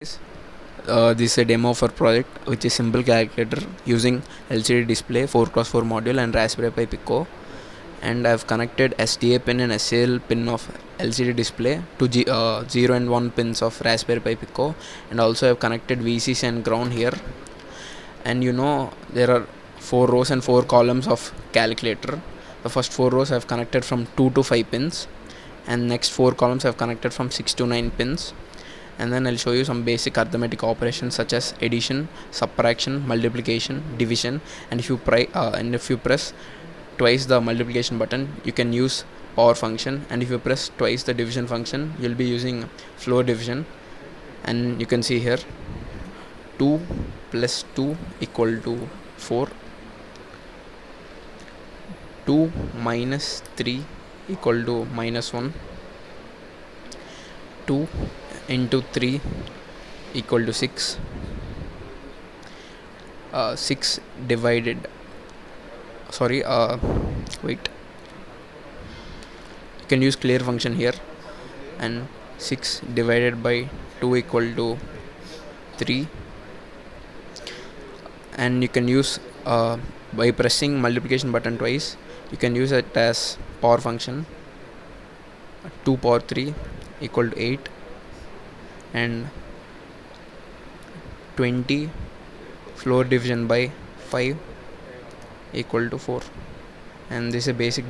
This is a demo for project which is simple calculator using LCD display 4x4 module and Raspberry Pi Pico, and I have connected SDA pin and SAL pin of LCD display to 0 and 1 pins of Raspberry Pi Pico, and also I have connected VCC and ground here. And there are 4 rows and 4 columns of calculator. The first 4 rows I have connected from 2 to 5 pins, and next 4 columns I have connected from 6 to 9 pins. And then I'll show you some basic arithmetic operations such as addition, subtraction, multiplication, division. And if you press twice the multiplication button, you can use power function, and if you press twice the division function, you'll be using floor division. And you can see here 2 plus 2 equal to 4, 2 minus 3 equal to minus 1, 2 into 3 equal to 6, 6 divided wait, you can use clear function here, and 6 divided by 2 equal to 3. And you can use by pressing multiplication button twice, you can use it as power function. 2 power 3 equal to 8, and 20 floor division by 5 equal to 4. And this is a basic